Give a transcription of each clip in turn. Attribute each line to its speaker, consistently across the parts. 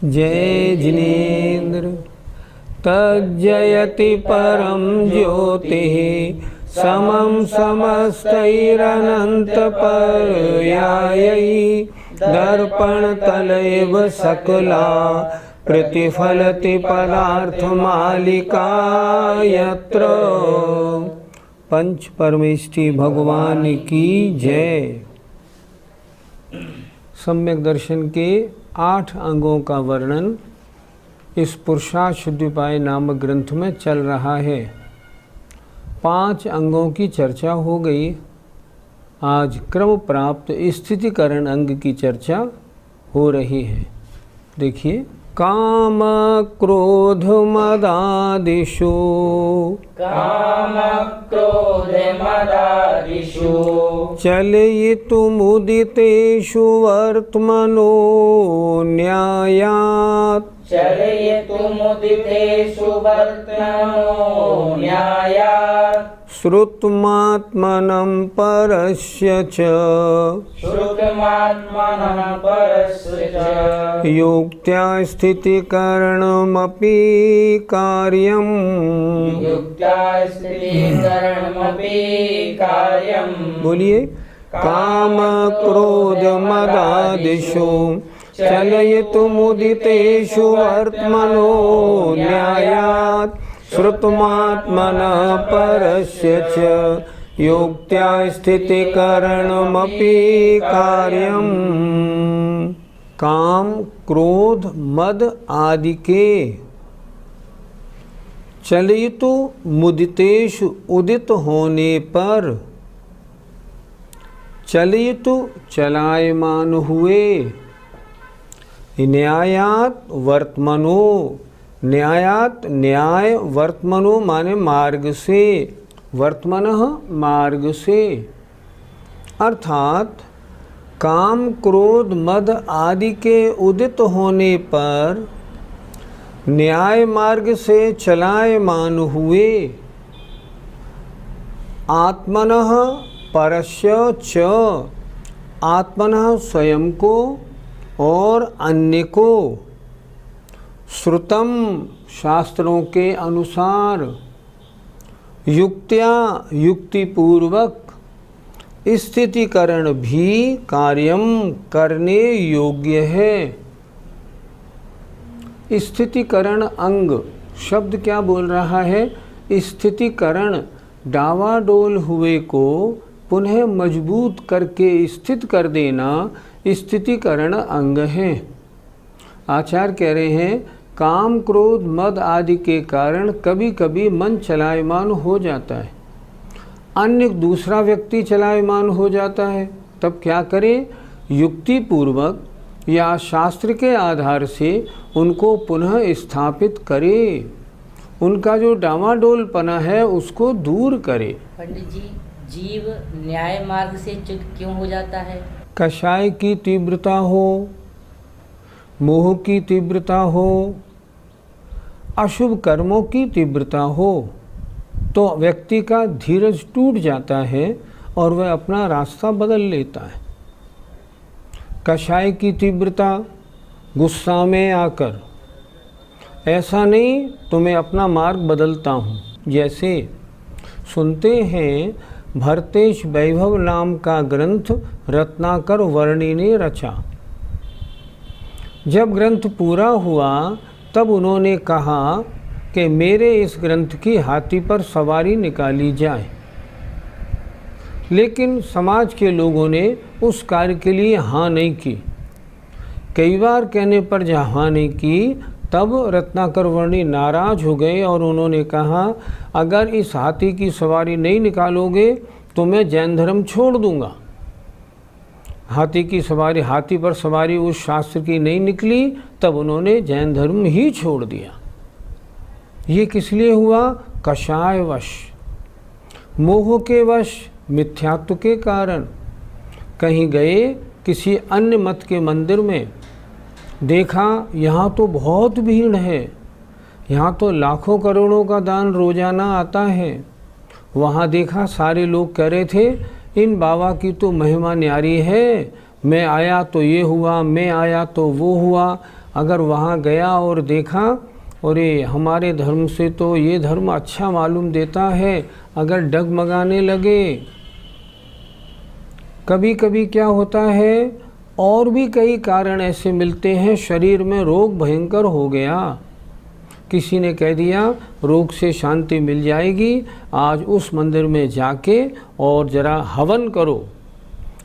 Speaker 1: जय जिनेन्द्र तज्जयति परम ज्योतिः समं समस्तैरनन्तपर्यायै दर्पणतलैव सकला प्रतिफलति पदार्थमालिका यत्र। पंच परमेष्ठी भगवान की जय। सम्यक दर्शन के 8 अंगों का वर्णन इस पुरुषार्थशुद्धिपाय नामक ग्रंथ में चल रहा है। 5 अंगों की चर्चा हो गई। आज क्रम प्राप्त स्थितिकरण अंग की चर्चा हो रही है। देखिए, काम क्रोध मदादिषु चलयितुमुदितेषु वर्त्मनो न्यायात् श्रुत्मात्मनं परस्य च युक्त्या स्थितिकरणमपि कार्यम्। बोलिए, काम क्रोध मदादिषु चलयितुमुदितेषु वर्त्मनो न्यायात् श्रुत्मात्मनः परस्य च युक्त्या स्थितिकरणमपि कार्यम्। काम क्रोध मद आदि के चलयितु मुदितेषु उदित होने पर, चलयितु चलायमान हुए, न्यायात वर्त्मनो, न्यायात न्याय, वर्त्मनो माने मार्ग से, वर्त्मनः मार्ग से, अर्थात काम क्रोध मद आदि के उदित होने पर न्याय मार्ग से चलायमान हुए, आत्मनः परस्य च, आत्मनः स्वयं को और अन्य को, श्रुतम शास्त्रों के अनुसार, युक्त्या युक्तिपूर्वक, स्थितिकरण भी कार्यम करने योग्य है। स्थितिकरण अंग शब्द क्या बोल रहा है? स्थितिकरण डावाडोल हुए को पुनः मजबूत करके स्थित कर देना स्थितिकरण अंग है। आचार्य कह रहे हैं काम क्रोध मद आदि के कारण कभी कभी मन चलायमान हो जाता है, अन्य दूसरा व्यक्ति चलायमान हो जाता है, तब क्या करें? युक्ति पूर्वक या शास्त्र के आधार से उनको पुनः स्थापित करें, उनका जो डामाडोलपना है उसको दूर करे।
Speaker 2: पंडित जी, जीव न्याय मार्ग से च्युत क्यों हो जाता है?
Speaker 1: कषाय की तीव्रता हो, मोह की तीव्रता हो, अशुभ कर्मों की तीव्रता हो, तो व्यक्ति का धीरज टूट जाता है और वह अपना रास्ता बदल लेता है। कषाय की तीव्रता, गुस्सा में आकर, ऐसा नहीं तो मैं अपना मार्ग बदलता हूँ। जैसे सुनते हैं भरतेश वैभव नाम का ग्रंथ रत्नाकर वर्णी ने रचा। जब ग्रंथ पूरा हुआ तब उन्होंने कहा कि मेरे इस ग्रंथ की हाथी पर सवारी निकाली जाए, लेकिन समाज के लोगों ने उस कार्य के लिए हाँ नहीं की। कई बार कहने पर जब हाँ नहीं की तब रत्नाकर वर्णी नाराज हो गए और उन्होंने कहा अगर इस हाथी की सवारी नहीं निकालोगे तो मैं जैन धर्म छोड़ दूंगा। हाथी की सवारी, हाथी पर सवारी उस शास्त्र की नहीं निकली, तब उन्होंने जैन धर्म ही छोड़ दिया। ये किस लिए हुआ? कषायवश, मोह के वश, मिथ्यात्व के कारण। कहीं गए किसी अन्य मत के मंदिर में, देखा यहाँ तो बहुत भीड़ है, यहाँ तो लाखों करोड़ों का दान रोजाना आता है। वहाँ देखा सारे लोग कह रहे थे इन बाबा की तो महिमा न्यारी है, मैं आया तो ये हुआ, मैं आया तो वो हुआ। अगर वहाँ गया और देखा, अरे हमारे धर्म से तो ये धर्म अच्छा मालूम देता है, अगर डगमगाने लगे। कभी कभी क्या होता है, और भी कई कारण ऐसे मिलते हैं, शरीर में रोग भयंकर हो गया, किसी ने कह दिया रोग से शांति मिल जाएगी, आज उस मंदिर में जाके और ज़रा हवन करो।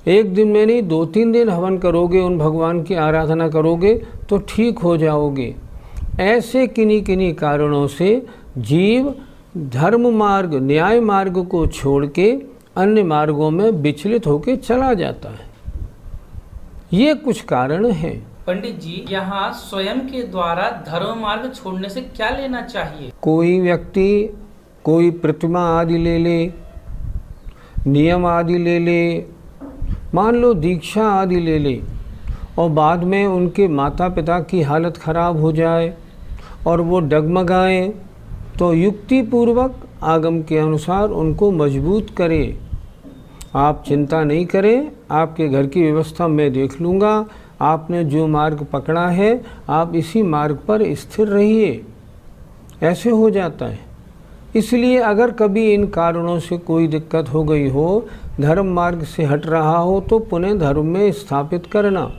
Speaker 1: एक दिन में नहीं, 2-3 दिन हवन करोगे, उन भगवान की आराधना करोगे तो ठीक हो जाओगे। ऐसे किन्हीं किन्हीं कारणों से जीव धर्म मार्ग, न्याय मार्ग को छोड़ के अन्य मार्गों में विचलित होकर चला जाता है। ये कुछ कारण हैं।
Speaker 3: पंडित जी, यहाँ स्वयं के द्वारा धर्म मार्ग छोड़ने से क्या लेना चाहिए?
Speaker 1: कोई व्यक्ति कोई प्रतिमा आदि ले ले, नियम आदि ले ले, मान लो दीक्षा आदि ले ले, और बाद में उनके माता पिता की हालत खराब हो जाए और वो डगमगाएं, तो युक्ति पूर्वक आगम के अनुसार उनको मजबूत करे। आप चिंता नहीं करें, आपके घर की व्यवस्था मैं देख लूँगा, आपने जो मार्ग पकड़ा है आप इसी मार्ग पर स्थिर रहिए। ऐसे हो जाता है। इसलिए अगर कभी इन कारणों से कोई दिक्कत हो गई हो, धर्म मार्ग से हट रहा हो, तो पुनः धर्म में स्थापित करना।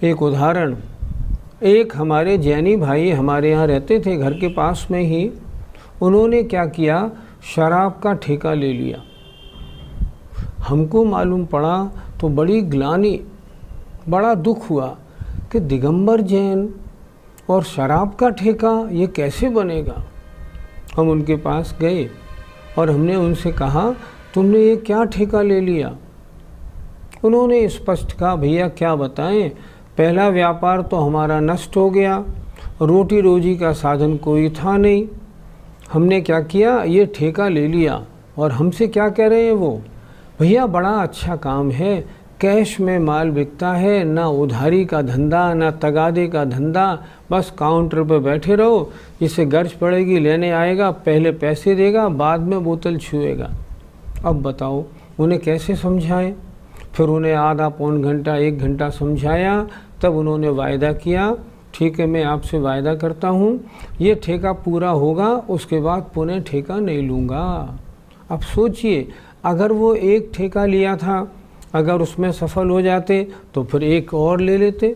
Speaker 1: एक उदाहरण, एक हमारे जैनी भाई हमारे यहाँ रहते थे, घर के पास में ही। उन्होंने क्या किया, शराब का ठेका ले लिया। हमको मालूम पड़ा तो बड़ी ग्लानि, बड़ा दुख हुआ कि दिगंबर जैन और शराब का ठेका, ये कैसे बनेगा। हम उनके पास गए और हमने उनसे कहा तुमने ये क्या ठेका ले लिया। उन्होंने स्पष्ट कहा, भैया क्या बताएं, पहला व्यापार तो हमारा नष्ट हो गया, रोटी रोजी का साधन कोई था नहीं, हमने क्या किया, ये ठेका ले लिया। और हमसे क्या कह रहे हैं वो, भैया बड़ा अच्छा काम है, कैश में माल बिकता है, ना उधारी का धंधा, ना तगादे का धंधा, बस काउंटर पर बैठे रहो, जिसे गर्ज पड़ेगी लेने आएगा, पहले पैसे देगा, बाद में बोतल छुएगा। अब बताओ उन्हें कैसे समझाएं। फिर उन्हें आधा पौन घंटा 1 घंटा समझाया, तब उन्होंने वायदा किया, ठीक है मैं आपसे वायदा करता हूँ ये ठेका पूरा होगा, उसके बाद पुनः ठेका नहीं लूँगा। अब सोचिए, अगर वो एक ठेका लिया था, अगर उसमें सफल हो जाते तो फिर एक और ले लेते,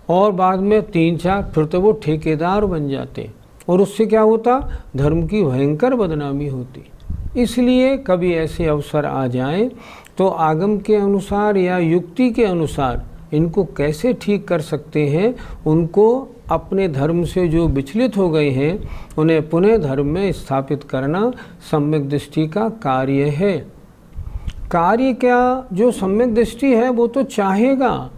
Speaker 1: और बाद में 3-4, फिर तो वो ठेकेदार बन जाते, और उससे क्या होता, धर्म की भयंकर बदनामी होती। इसलिए कभी ऐसे अवसर आ जाएं तो आगम के अनुसार या युक्ति के अनुसार इनको कैसे ठीक कर सकते हैं, उनको अपने धर्म से जो विचलित हो गए हैं उन्हें पुनः धर्म में स्थापित करना सम्यक दृष्टि का कार्य है। कार्य क्या, जो सम्यक दृष्टि है वो तो चाहेगा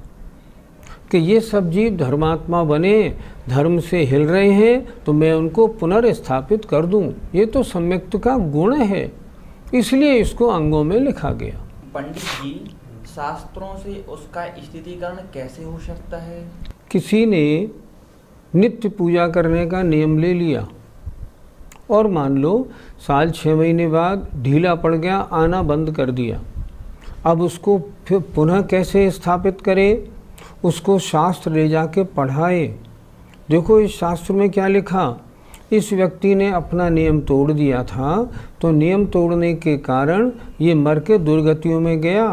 Speaker 1: कि ये सब जीव धर्मात्मा बने, धर्म से हिल रहे हैं तो मैं उनको पुनर्स्थापित कर दूं। ये तो सम्यक्त का गुण है, इसलिए इसको अंगों में लिखा गया।
Speaker 4: पंडित जी, शास्त्रों से उसका स्थितिकरण कैसे हो सकता है?
Speaker 1: किसी ने नित्य पूजा करने का नियम ले लिया और मान लो साल 6 महीने बाद ढीला पड़ गया, आना बंद कर दिया। अब उसको फिर पुनः कैसे स्थापित करे, उसको शास्त्र ले जाके पढ़ाए। देखो इस शास्त्र में क्या लिखा, इस व्यक्ति ने अपना नियम तोड़ दिया था, तो नियम तोड़ने के कारण ये मर के दुर्गतियों में गया।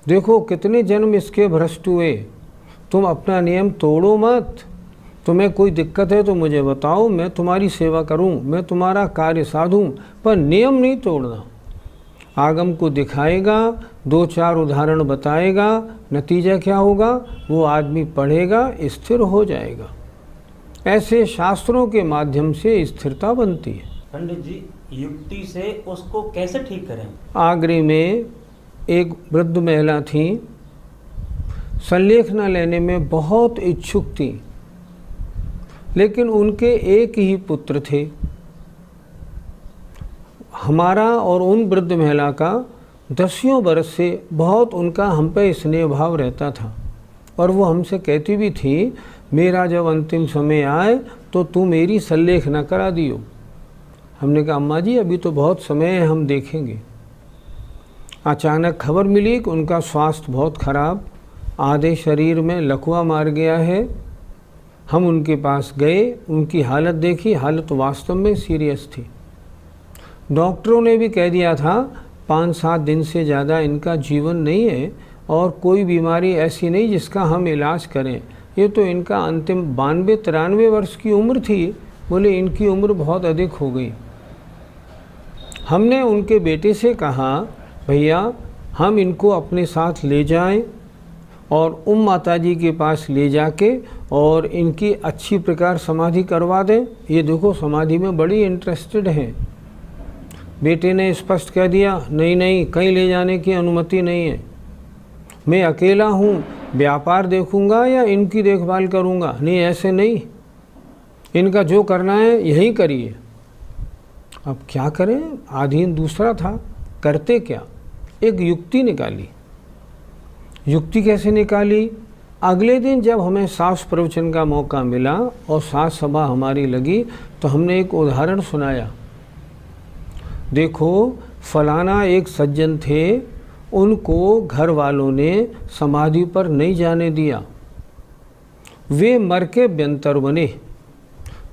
Speaker 1: देखो कितने जन्म इसके भ्रष्ट हुए। तुम अपना नियम तोड़ो मत, तुम्हें कोई दिक्कत है तो मुझे बताओ, मैं तुम्हारी सेवा करूं, मैं तुम्हारा कार्य साधूं, पर नियम नहीं तोड़ना। आगम को दिखाएगा, 2-4 उदाहरण बताएगा, नतीजा क्या होगा, वो आदमी पढ़ेगा, स्थिर हो जाएगा। ऐसे शास्त्रों के माध्यम से स्थिरता बनती है।
Speaker 5: पंडित जी, युक्ति से उसको कैसे ठीक करें?
Speaker 1: आगरे में एक वृद्ध महिला थी, संलेखना लेने में बहुत इच्छुक थी, लेकिन उनके एक ही पुत्र थे। हमारा और उन वृद्ध महिला का 10 बरस से बहुत उनका हम पे स्नेह भाव रहता था, और वो हमसे कहती भी थी, मेरा जब अंतिम समय आए तो तू मेरी संलेखना करा दियो। हमने कहा, अम्मा जी अभी तो बहुत समय है, हम देखेंगे। अचानक खबर मिली कि उनका स्वास्थ्य बहुत खराब, आधे शरीर में लकवा मार गया है। हम उनके पास गए, उनकी हालत देखी, हालत वास्तव में सीरियस थी। डॉक्टरों ने भी कह दिया था 5-7 दिन से ज़्यादा इनका जीवन नहीं है, और कोई बीमारी ऐसी नहीं जिसका हम इलाज करें। ये तो इनका अंतिम 92-93 वर्ष की उम्र थी। बोले इनकी उम्र बहुत अधिक हो गई। हमने उनके बेटे से कहा, भैया हम इनको अपने साथ ले जाएं और माता जी के पास ले जाके और इनकी अच्छी प्रकार समाधि करवा दें। ये देखो समाधि में बड़ी इंटरेस्टेड हैं। बेटे ने स्पष्ट कह दिया, नहीं नहीं, कहीं ले जाने की अनुमति नहीं है, मैं अकेला हूँ, व्यापार देखूँगा या इनकी देखभाल करूँगा। नहीं, ऐसे नहीं, इनका जो करना है यही करिए। अब क्या करें, अधीन दूसरा था, करते क्या? एक युक्ति निकाली। युक्ति कैसे निकाली? अगले दिन जब हमें साफ प्रवचन का मौका मिला और साथ सभा हमारी लगी, तो हमने एक उदाहरण सुनाया। देखो, फलाना एक सज्जन थे, उनको घर वालों ने समाधि पर नहीं जाने दिया। वे मर के व्यंतर बने।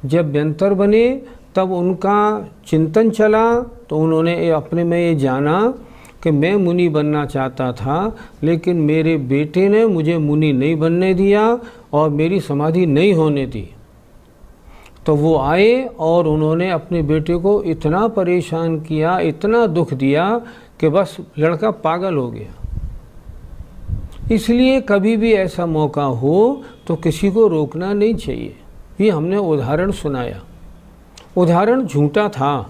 Speaker 1: जब व्यंतर बने तब उनका चिंतन चला, तो उन्होंने अपने में ये जाना कि मैं मुनि बनना चाहता था, लेकिन मेरे बेटे ने मुझे मुनि नहीं बनने दिया और मेरी समाधि नहीं होने दी। तो वो आए और उन्होंने अपने बेटे को इतना परेशान किया, इतना दुख दिया कि बस लड़का पागल हो गया। इसलिए कभी भी ऐसा मौका हो तो किसी को रोकना नहीं चाहिए। ये हमने उदाहरण सुनाया। उदाहरण झूठा था,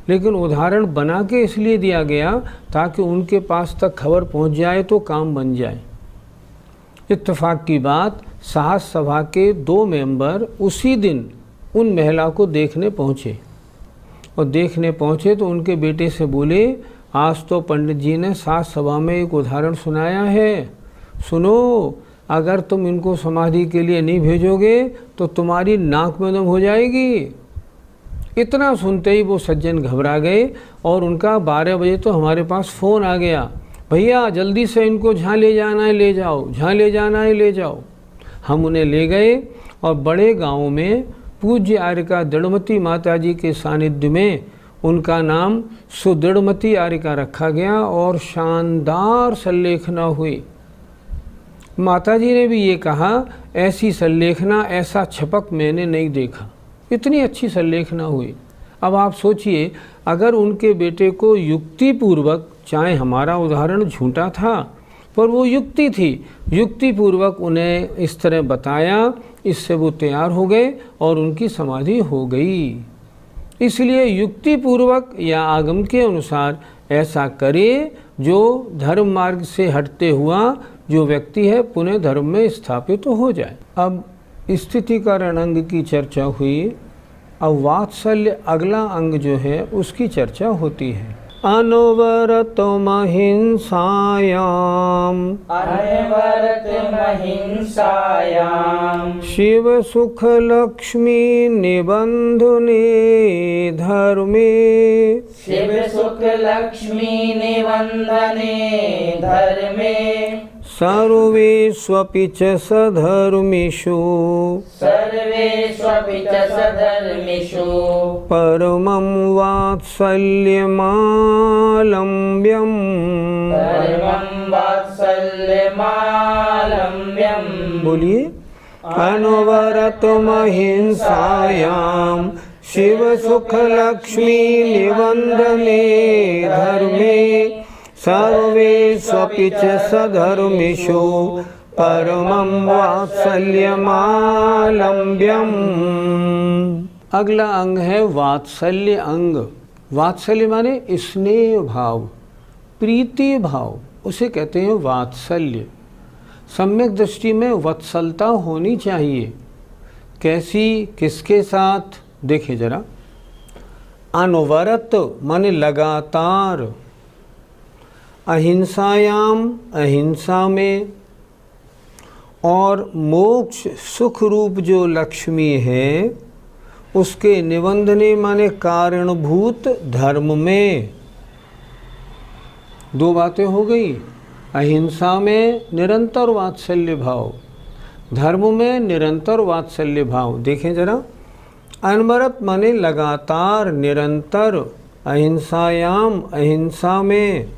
Speaker 1: लेकिन उदाहरण बना के इसलिए दिया गया ताकि उनके पास तक खबर पहुंच जाए तो काम बन जाए। इत्तेफाक की बात, साहस सभा के 2 मेंबर उसी दिन उन महिला को देखने पहुँचे, और देखने पहुँचे तो उनके बेटे से बोले, आज तो पंडित जी ने साहस सभा में एक उदाहरण सुनाया है, सुनो, अगर तुम इनको समाधि के लिए नहीं भेजोगे तो तुम्हारी नाक में दम हो जाएगी। इतना सुनते ही वो सज्जन घबरा गए, और उनका 12 बजे तो हमारे पास फ़ोन आ गया, भैया जल्दी से इनको जहाँ ले जाना है ले जाओ, जहाँ ले जाना है ले जाओ। हम उन्हें ले गए और बड़े गांव में पूज्य आर्यका दृढ़मती माता जी के सानिध्य में उनका नाम सुदृढ़मती आर्यका रखा गया, और शानदार संलेखना हुई। माता जी ने भी ये कहा, ऐसी संलेखना, ऐसा छपक मैंने नहीं देखा, इतनी अच्छी संलेखना हुई। अब आप सोचिए, अगर उनके बेटे को युक्ति पूर्वक, चाहे हमारा उदाहरण झूठा था पर वो युक्ति थी, युक्ति पूर्वक उन्हें इस तरह बताया, इससे वो तैयार हो गए और उनकी समाधि हो गई। इसलिए युक्ति पूर्वक या आगम के अनुसार ऐसा करे जो धर्म मार्ग से हटते हुआ जो व्यक्ति है पुनः धर्म में स्थापित तो हो जाए। अब स्थितिकरण अंग की चर्चा हुई, अब वात्सल्य अगला अंग जो है उसकी चर्चा होती है। अनवरतम हिंसायाम, शिव सुख लक्ष्मी निबंधने धर्मे,
Speaker 2: शिव सुख लक्ष्मी निबंधने धर्मे,
Speaker 1: सर्वेष्वपि च सधर्मिषु,
Speaker 2: सर्वेष्वपि च सधर्मिषु,
Speaker 1: परमं वात्सल्यमालम्ब्यम्,
Speaker 2: परमं वात्सल्यमालम्ब्यम्।
Speaker 1: बोलिए, अनवरतम हिंसायां शिव सुख लक्ष्मी निबंधने धर्मे, सर्वेष्वपि च सधर्मिषु, परमं वात्सल्यमालम्ब्यम्। अगला अंग है वात्सल्य अंग। वात्सल्य माने स्नेह भाव, प्रीति भाव, उसे कहते हैं वात्सल्य। सम्यक दृष्टि में वत्सलता होनी चाहिए। कैसी, किसके साथ? देखिए जरा, अनवरत माने लगातार, अहिंसायाम अहिंसा में, और मोक्ष सुख रूप जो लक्ष्मी है उसके निबंधने माने कारणभूत धर्म में। दो बातें हो गई, अहिंसा में निरंतर वात्सल्य भाव, धर्म में निरंतर वात्सल्य भाव। देखें जरा, अनवरत माने लगातार, निरंतर, अहिंसायाम अहिंसा में,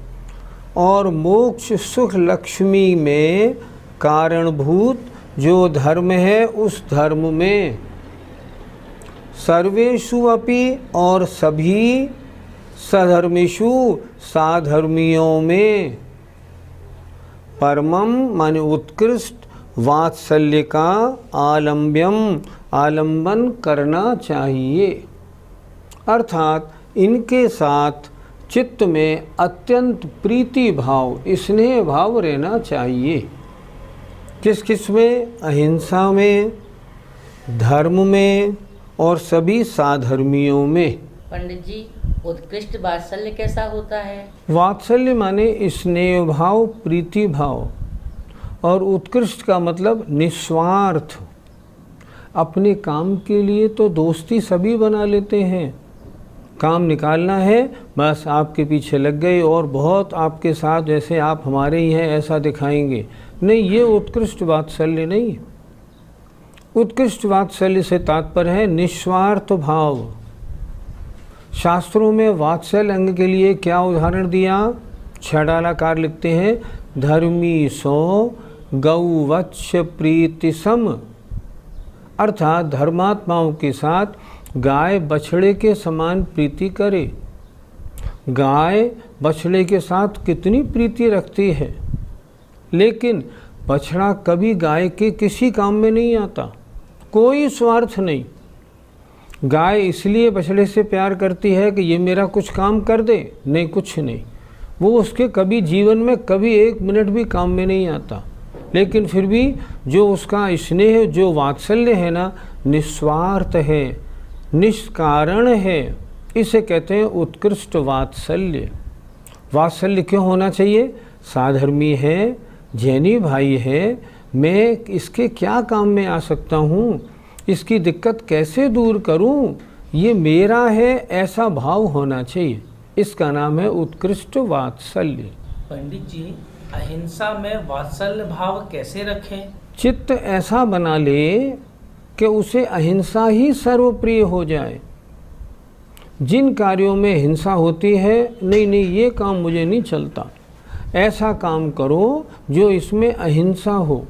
Speaker 1: और मोक्ष सुख लक्ष्मी में कारणभूत जो धर्म है उस धर्म में। सर्वेषु अपि और सभी, सधर्मिषु साधर्मियों में, परमम माने उत्कृष्ट, वात्सल्य का आलम्ब्यम आलंबन करना चाहिए। अर्थात इनके साथ चित्त में अत्यंत प्रीति भाव, स्नेह भाव रहना चाहिए। किस किस में? अहिंसा में, धर्म में, और सभी साधर्मियों में।
Speaker 2: पंडित जी, उत्कृष्ट वात्सल्य कैसा होता है?
Speaker 1: वात्सल्य माने स्नेह भाव, प्रीति भाव, और उत्कृष्ट का मतलब निस्वार्थ। अपने काम के लिए तो दोस्ती सभी बना लेते हैं, काम निकालना है बस आपके पीछे लग गए और बहुत आपके साथ जैसे आप हमारे ही हैं ऐसा दिखाएंगे। नहीं, ये उत्कृष्ट वात्सल्य नहीं। उत्कृष्ट वात्सल्य से तात्पर्य है निस्वार्थ भाव। शास्त्रों में वात्सल्य अंग के लिए क्या उदाहरण दिया? छडालाकार लिखते हैं, धर्मी सो गौ वत्स प्रीति सम, अर्थात धर्मात्माओं के साथ गाय बछड़े के समान प्रीति करे। गाय बछड़े के साथ कितनी प्रीति रखती है, लेकिन बछड़ा कभी गाय के किसी काम में नहीं आता, कोई स्वार्थ नहीं। गाय इसलिए बछड़े से प्यार करती है कि ये मेरा कुछ काम कर दे, नहीं कुछ नहीं। वो उसके कभी जीवन में कभी एक मिनट भी काम में नहीं आता, लेकिन फिर भी जो उसका स्नेह, जो वात्सल्य है ना, निस्वार्थ है, निष्कारण है। इसे कहते हैं उत्कृष्ट वात्सल्य। वात्सल्य क्यों होना चाहिए? साधर्मी है, जैनी भाई है, मैं इसके क्या काम में आ सकता हूँ, इसकी दिक्कत कैसे दूर करूँ, ये मेरा है, ऐसा भाव होना चाहिए। इसका नाम है उत्कृष्ट वात्सल्य।
Speaker 3: पंडित जी, अहिंसा में वात्सल्य भाव कैसे रखें?
Speaker 1: चित्त ऐसा बना ले कि उसे अहिंसा ही सर्वप्रिय हो जाए। जिन कार्यों में हिंसा होती है, नहीं नहीं ये काम मुझे नहीं चलता, ऐसा काम करो जो इसमें अहिंसा हो।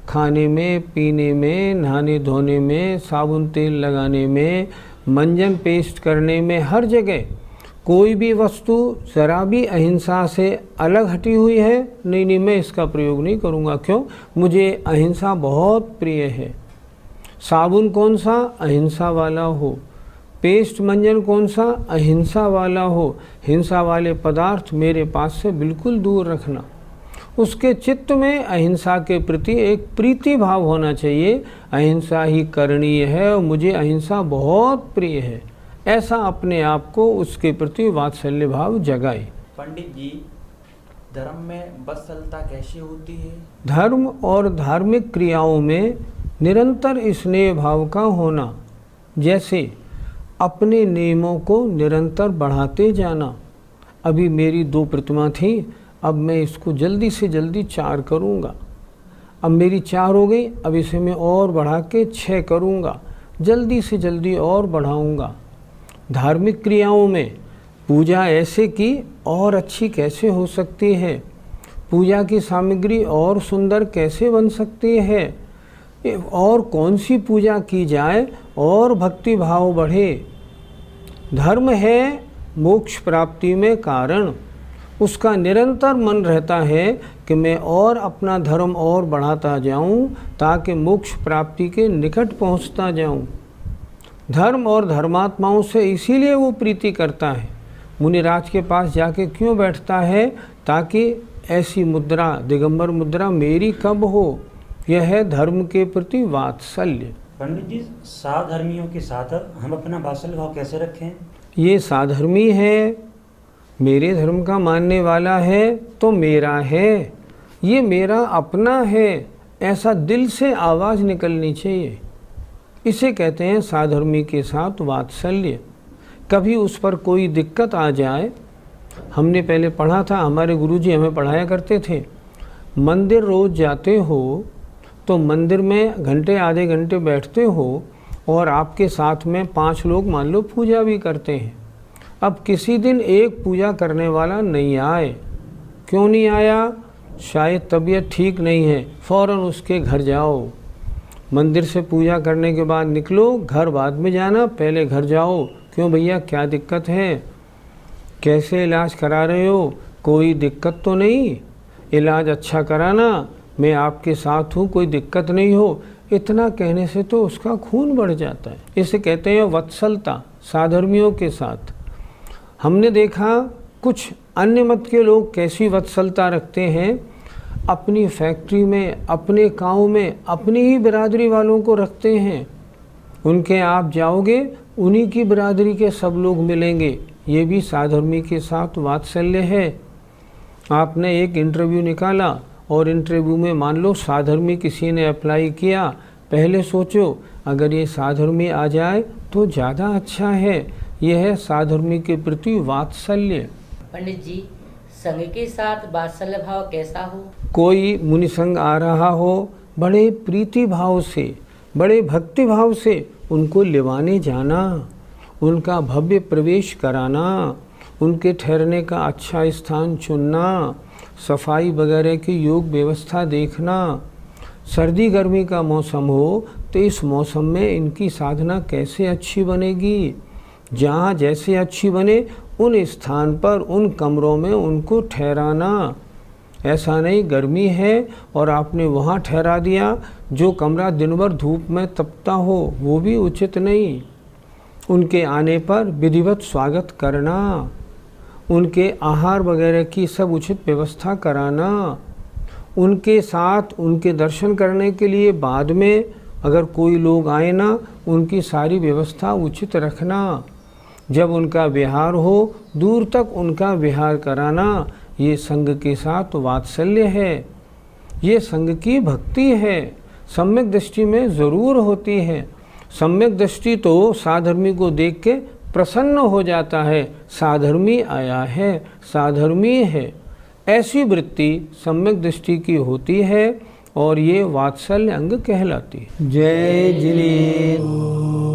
Speaker 1: खाने में, पीने में, नहाने धोने में, साबुन तेल लगाने में, मंजन पेस्ट करने में, हर जगह कोई भी वस्तु ज़रा भी अहिंसा से अलग हटी हुई है, नहीं नहीं मैं इसका प्रयोग नहीं करूँगा। क्यों? मुझे अहिंसा बहुत प्रिय है। साबुन कौन सा? अहिंसा वाला हो। पेस्ट मंजन कौन सा? अहिंसा वाला हो। हिंसा वाले पदार्थ मेरे पास से बिल्कुल दूर रखना। उसके चित्त में अहिंसा के प्रति एक प्रीति भाव होना चाहिए। अहिंसा ही करणीय है और मुझे अहिंसा बहुत प्रिय है, ऐसा अपने आप को उसके प्रति वात्सल्य भाव जगाए।
Speaker 4: पंडित जी, धर्म में वत्सलता कैसी होती है?
Speaker 1: धर्म और धार्मिक क्रियाओं में निरंतर स्नेह भाव का होना, जैसे अपने नियमों को निरंतर बढ़ाते जाना। अभी मेरी 2 प्रतिमा थी, अब मैं इसको जल्दी से जल्दी 4 करूँगा। अब मेरी 4 हो गई, अब इसे मैं और बढ़ा के 6 करूँगा, जल्दी से जल्दी और बढ़ाऊँगा। धार्मिक क्रियाओं में पूजा ऐसे की और अच्छी कैसे हो सकती है, पूजा की सामग्री और सुंदर कैसे बन सकती है, और कौन सी पूजा की जाए और भक्ति भाव बढ़े। धर्म है मोक्ष प्राप्ति में कारण, उसका निरंतर मन रहता है कि मैं और अपना धर्म और बढ़ाता जाऊं ताकि मोक्ष प्राप्ति के निकट पहुंचता जाऊं। धर्म और धर्मात्माओं से इसीलिए वो प्रीति करता है। मुनिराज के पास जाके क्यों बैठता है? ताकि ऐसी मुद्रा, दिगंबर मुद्रा मेरी कब हो? यह है धर्म के प्रति वात्सल्य।
Speaker 5: पंडित जी, साधर्मियों के साथ हम अपना वात्सल्य भाव कैसे रखें?
Speaker 1: ये साधर्मी है, मेरे धर्म का मानने वाला है तो मेरा है, ये मेरा अपना है, ऐसा दिल से आवाज़ निकलनी चाहिए। इसे कहते हैं साधर्मी के साथ वात्सल्य। कभी उस पर कोई दिक्कत आ जाए, हमने पहले पढ़ा था, हमारे गुरुजी हमें पढ़ाया करते थे, मंदिर रोज़ जाते हो तो मंदिर में घंटे आधे घंटे बैठते हो और आपके साथ में 5 लोग मान लो पूजा भी करते हैं। अब किसी दिन एक पूजा करने वाला नहीं आए, क्यों नहीं आया? शायद तबीयत ठीक नहीं है, फ़ौरन उसके घर जाओ। मंदिर से पूजा करने के बाद निकलो, घर बाद में जाना, पहले घर जाओ। क्यों भैया, क्या दिक्कत है? कैसे इलाज करा रहे हो? कोई दिक्कत तो नहीं? इलाज अच्छा कराना, मैं आपके साथ हूँ, कोई दिक्कत नहीं हो। इतना कहने से तो उसका खून बढ़ जाता है। इसे कहते हैं वत्सलता, साधर्मियों के साथ। हमने देखा कुछ अन्य मत के लोग कैसी वत्सलता रखते हैं, अपनी फैक्ट्री में, अपने गांव में अपनी ही बिरादरी वालों को रखते हैं। उनके आप जाओगे, उन्हीं की बिरादरी के सब लोग मिलेंगे। ये भी साधर्मी के साथ वात्सल्य है। आपने एक इंटरव्यू निकाला और इंटरव्यू में मान लो साधर्मी किसी ने अप्लाई किया, पहले सोचो अगर ये साधर्मी आ जाए तो ज़्यादा अच्छा है। यह है साधर्मी के प्रति वात्सल्य।
Speaker 2: पंडित जी, संघ के साथ वात्सल्य भाव कैसा हो?
Speaker 1: कोई मुनि संग आ रहा हो, बड़े प्रीति भाव से, बड़े भक्ति भाव से उनको लिवाने जाना, उनका भव्य प्रवेश कराना, उनके ठहरने का अच्छा स्थान चुनना, सफाई वगैरह की योग व्यवस्था देखना। सर्दी गर्मी का मौसम हो तो इस मौसम में इनकी साधना कैसे अच्छी बनेगी, जहाँ जैसे अच्छी बने उन स्थान पर, उन कमरों में उनको ठहराना। ऐसा नहीं गर्मी है और आपने वहाँ ठहरा दिया, जो कमरा दिन भर धूप में तपता हो, वो भी उचित नहीं। उनके आने पर विधिवत स्वागत करना, उनके आहार वगैरह की सब उचित व्यवस्था कराना, उनके साथ उनके दर्शन करने के लिए बाद में अगर कोई लोग आए ना, उनकी सारी व्यवस्था उचित रखना। जब उनका विहार हो, दूर तक उनका विहार कराना। ये संघ के साथ वात्सल्य है, ये संघ की भक्ति है। सम्यक दृष्टि में ज़रूर होती है। सम्यक दृष्टि तो साधर्मी को देख के प्रसन्न हो जाता है, साधर्मी आया है, साधर्मी है, ऐसी वृत्ति सम्यक दृष्टि की होती है और ये वात्सल्य अंग कहलाती है। जय जिनेन्द्र।